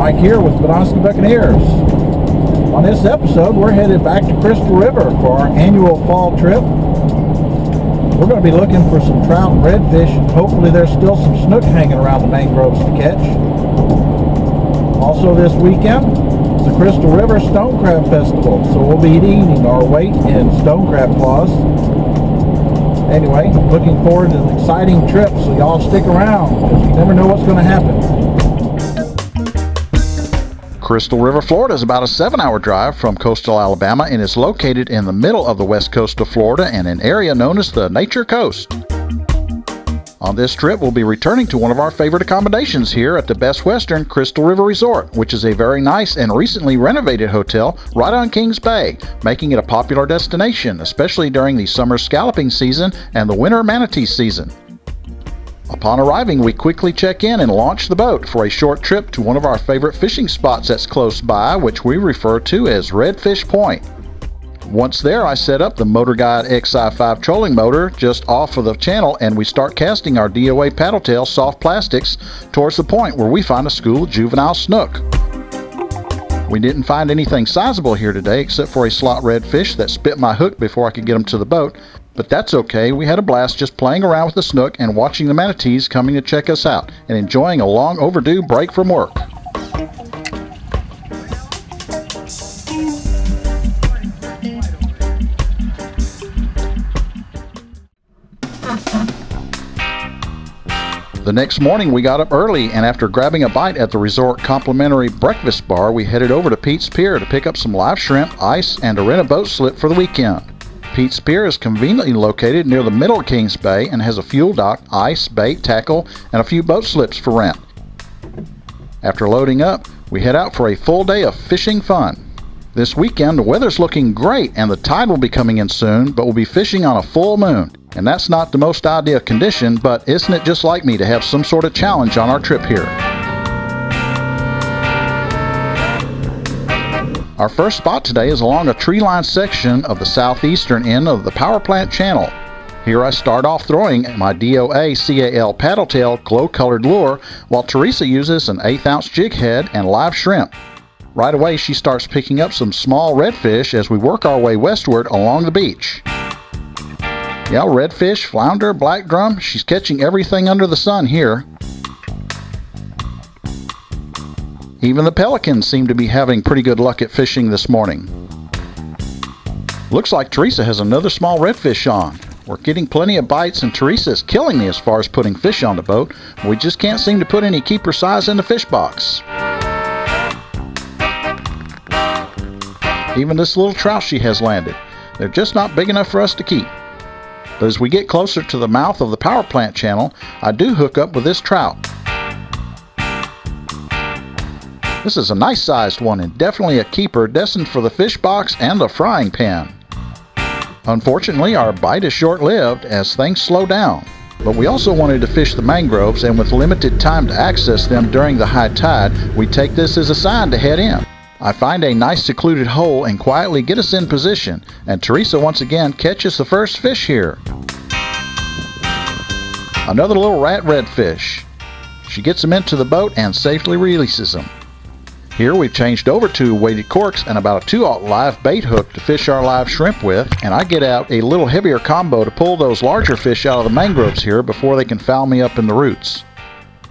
Mike here with Badonsky Buccaneers. On this episode, we're headed back to Crystal River for our annual fall trip. We're going to be looking for some trout and redfish. Hopefully there's still some snook hanging around the mangroves to catch. Also this weekend, it's the Crystal River Stone Crab Festival, so we'll be eating our weight in stone crab claws. Anyway, looking forward to an exciting trip, so y'all stick around, because you never know what's going to happen. Crystal River, Florida is about a 7-hour drive from coastal Alabama and is located in the middle of the west coast of Florida in an area known as the Nature Coast. On this trip, we'll be returning to one of our favorite accommodations here at the Best Western Crystal River Resort, which is a very nice and recently renovated hotel right on Kings Bay, making it a popular destination, especially during the summer scalloping season and the winter manatee season. Upon arriving, we quickly check in and launch the boat for a short trip to one of our favorite fishing spots that's close by, which we refer to as Redfish Point. Once there, I set up the Motor Guide XI5 trolling motor just off of the channel, and we start casting our DOA paddle tail soft plastics towards the point where we find a school of juvenile snook. We didn't find anything sizable here today except for a slot redfish that spit my hook before I could get them to the boat, but that's okay. We had a blast just playing around with the snook and watching the manatees coming to check us out and enjoying a long overdue break from work. The next morning we got up early, and after grabbing a bite at the resort complimentary breakfast bar, we headed over to Pete's Pier to pick up some live shrimp, ice, and to rent a boat slip for the weekend. Pete's Pier is conveniently located near the middle of Kings Bay and has a fuel dock, ice, bait, tackle, and a few boat slips for rent. After loading up, we head out for a full day of fishing fun. This weekend the weather's looking great and the tide will be coming in soon, but we'll be fishing on a full moon. And that's not the most ideal condition, but isn't it just like me to have some sort of challenge on our trip here? Our first spot today is along a tree-lined section of the southeastern end of the power plant channel. Here I start off throwing my DOA CAL paddle tail glow-colored lure, while Teresa uses an 1/8 ounce jig head and live shrimp. Right away she starts picking up some small redfish as we work our way westward along the beach. Yeah, redfish, flounder, black drum, she's catching everything under the sun here. Even the pelicans seem to be having pretty good luck at fishing this morning. Looks like Teresa has another small redfish on. We're getting plenty of bites and Teresa is killing me as far as putting fish on the boat. We just can't seem to put any keeper size in the fish box. Even this little trout she has landed. They're just not big enough for us to keep. But as we get closer to the mouth of the power plant channel, I do hook up with this trout. This is a nice sized one and definitely a keeper destined for the fish box and the frying pan. Unfortunately, our bite is short-lived as things slow down. But we also wanted to fish the mangroves, and with limited time to access them during the high tide, we take this as a sign to head in. I find a nice secluded hole and quietly get us in position, and Teresa once again catches the first fish here. Another little rat redfish. She gets him into the boat and safely releases him. Here we've changed over to weighted corks and about a 2/0 live bait hook to fish our live shrimp with, and I get out a little heavier combo to pull those larger fish out of the mangroves here before they can foul me up in the roots.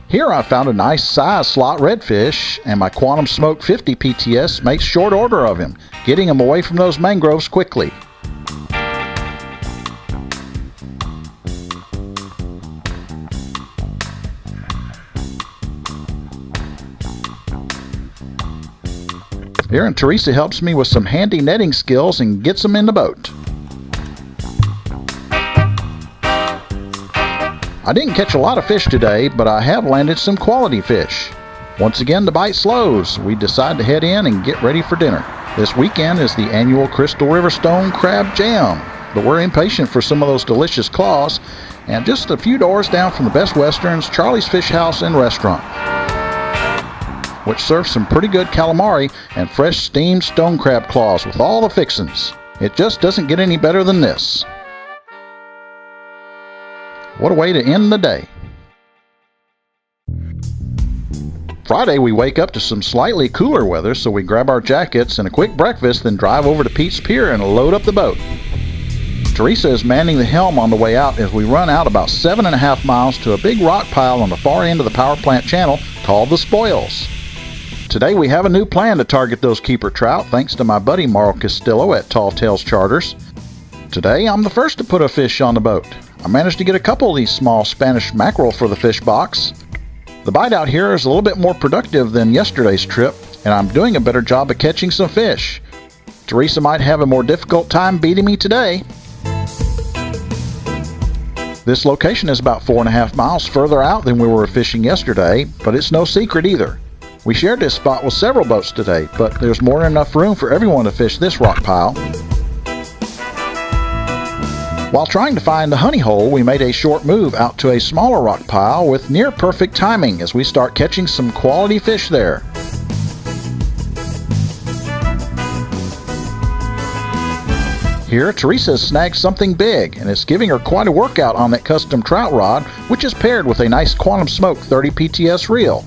Here I found a nice size slot redfish, and my Quantum Smoke 50 PTS makes short order of him, getting him away from those mangroves quickly. Here, and Teresa helps me with some handy netting skills and gets them in the boat. I didn't catch a lot of fish today, but I have landed some quality fish. Once again, the bite slows. We decide to head in and get ready for dinner. This weekend is the annual Crystal River Stone Crab Jam, but we're impatient for some of those delicious claws, and just a few doors down from the Best Western's Charlie's Fish House and Restaurant, which serves some pretty good calamari and fresh steamed stone crab claws with all the fixins. It just doesn't get any better than this. What a way to end the day. Friday, we wake up to some slightly cooler weather, so we grab our jackets and a quick breakfast, then drive over to Pete's Pier and load up the boat. Teresa is manning the helm on the way out as we run out about 7.5 miles to a big rock pile on the far end of the power plant channel called the Spoils. Today we have a new plan to target those keeper trout thanks to my buddy Mauro Castillo at Tall Tales Charters. Today I'm the first to put a fish on the boat. I managed to get a couple of these small Spanish mackerel for the fish box. The bite out here is a little bit more productive than yesterday's trip, and I'm doing a better job of catching some fish. Teresa might have a more difficult time beating me today. This location is about 4.5 miles further out than we were fishing yesterday, but it's no secret either. We shared this spot with several boats today, but there's more than enough room for everyone to fish this rock pile. While trying to find the honey hole, we made a short move out to a smaller rock pile with near perfect timing as we start catching some quality fish there. Here, Teresa has snagged something big, and it's giving her quite a workout on that custom trout rod, which is paired with a nice Quantum Smoke 30 PTS reel.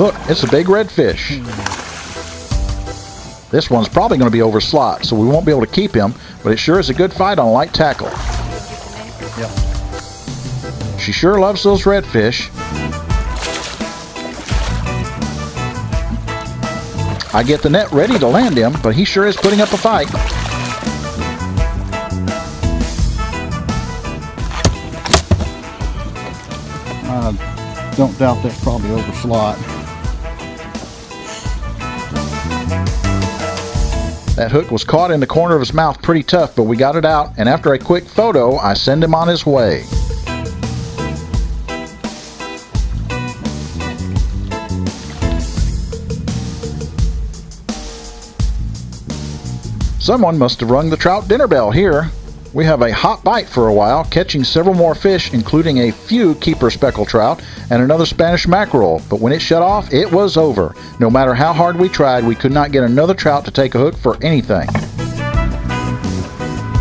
Look, it's a big redfish. This one's probably going to be over slot, so we won't be able to keep him, but it sure is a good fight on light tackle. Yep. She sure loves those redfish. I get the net ready to land him, but he sure is putting up a fight. I don't doubt that's probably over slot. That hook was caught in the corner of his mouth pretty tough, but we got it out, and after a quick photo, I send him on his way. Someone must have rung the trout dinner bell here. We have a hot bite for a while, catching several more fish, including a few keeper speckled trout and another Spanish mackerel, but when it shut off, it was over. No matter how hard we tried, we could not get another trout to take a hook for anything.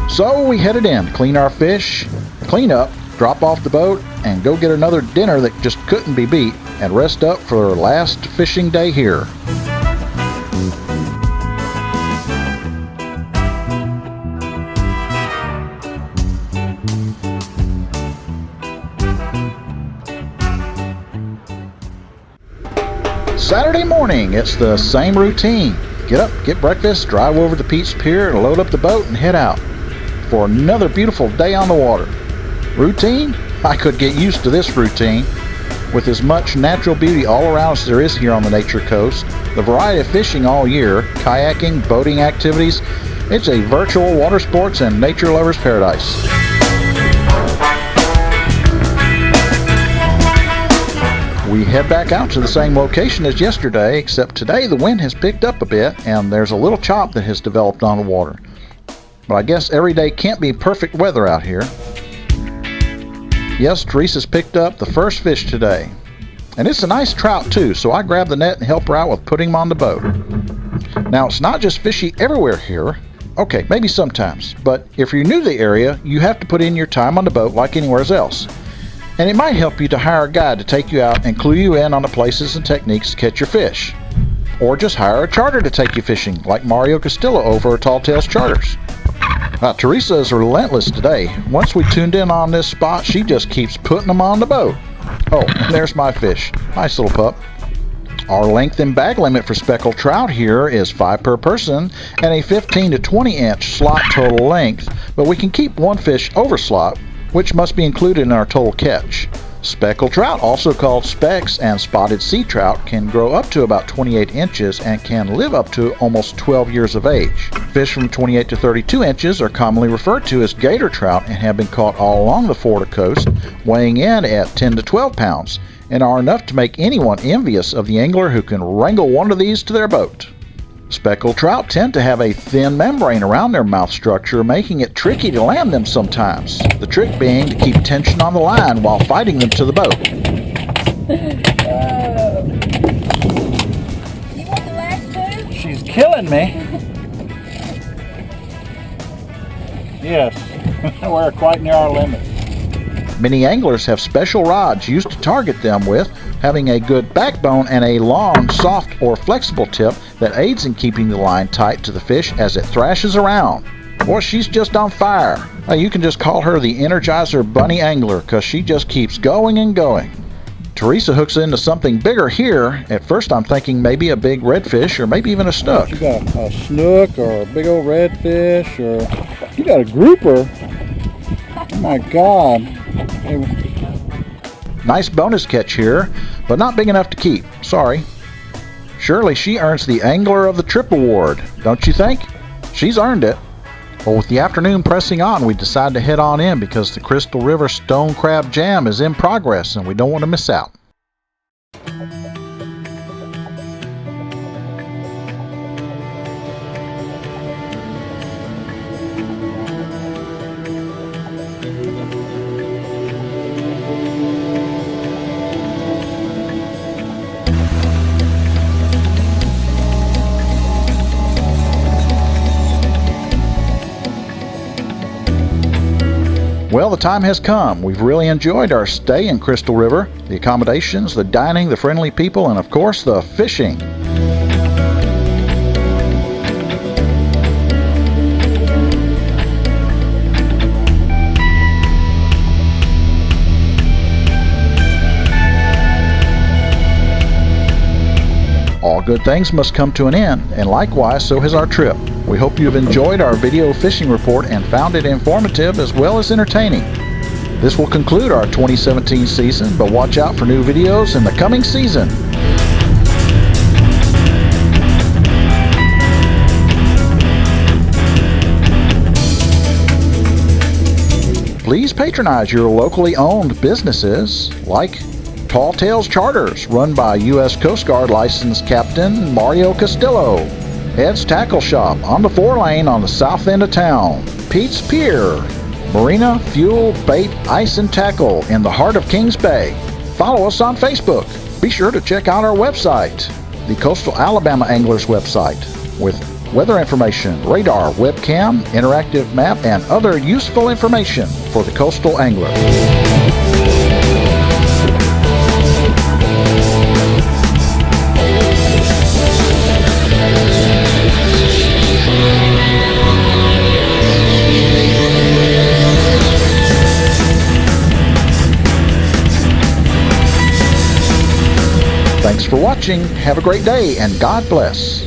So we headed in, clean our fish, clean up, drop off the boat, and go get another dinner that just couldn't be beat, and rest up for our last fishing day here. Saturday morning, it's the same routine. Get up, get breakfast, drive over to Pete's Pier, and load up the boat and head out for another beautiful day on the water. Routine? I could get used to this routine. With as much natural beauty all around as there is here on the Nature Coast, the variety of fishing all year, kayaking, boating activities, it's a virtual water sports and nature lovers paradise. We head back out to the same location as yesterday, except today the wind has picked up a bit and there's a little chop that has developed on the water. But I guess every day can't be perfect weather out here. Yes, Teresa's picked up the first fish today. And it's a nice trout too, so I grab the net and help her out with putting him on the boat. Now, it's not just fishy everywhere here. Okay, maybe sometimes, but if you're new to the area, you have to put in your time on the boat like anywhere else. And it might help you to hire a guide to take you out and clue you in on the places and techniques to catch your fish. Or just hire a charter to take you fishing, like Mauro Castillo over at Tall Tales Charters. Teresa is relentless today. Once we tuned in on this spot, she just keeps putting them on the boat. Oh, and there's my fish. Nice little pup. Our length and bag limit for speckled trout here is 5 per person and a 15 to 20 inch slot total length, but we can keep one fish over slot, which must be included in our total catch. Speckled trout, also called specks and spotted sea trout, can grow up to about 28 inches and can live up to almost 12 years of age. Fish from 28 to 32 inches are commonly referred to as gator trout and have been caught all along the Florida coast, weighing in at 10 to 12 pounds, and are enough to make anyone envious of the angler who can wrangle one of these to their boat. Speckled trout tend to have a thin membrane around their mouth structure, making it tricky to land them sometimes. The trick being to keep tension on the line while fighting them to the boat. You want the last two? She's killing me. Yes, we're quite near our limit. Many anglers have special rods used to target them with, having a good backbone and a long, soft, or flexible tip that aids in keeping the line tight to the fish as it thrashes around. Boy, she's just on fire. You can just call her the Energizer Bunny Angler because she just keeps going and going. Teresa hooks into something bigger here. At first I'm thinking maybe a big redfish or maybe even a snook. You got a snook or a big old redfish, or you got a grouper. Oh my God. Nice bonus catch here, but not big enough to keep. Sorry. Surely she earns the Angler of the Trip award, don't you think? She's earned it. Well, with the afternoon pressing on, we decide to head on in because the Crystal River Stone Crab Jam is in progress and we don't want to miss out. Well, the time has come. We've really enjoyed our stay in Crystal River, the accommodations, the dining, the friendly people, and of course the fishing. All good things must come to an end, and likewise so has our trip. We hope you have enjoyed our video fishing report and found it informative as well as entertaining. This will conclude our 2017 season, but watch out for new videos in the coming season. Please patronize your locally owned businesses like Tall Tales Charters, run by U.S. Coast Guard licensed Captain Mario Castillo. Ed's Tackle Shop on the 4-lane on the south end of town. Pete's Pier, Marina, Fuel, Bait, Ice and Tackle in the heart of Kings Bay. Follow us on Facebook. Be sure to check out our website, the Coastal Alabama Anglers website, with weather information, radar, webcam, interactive map, and other useful information for the coastal angler. Thanks for watching. Have a great day and God bless.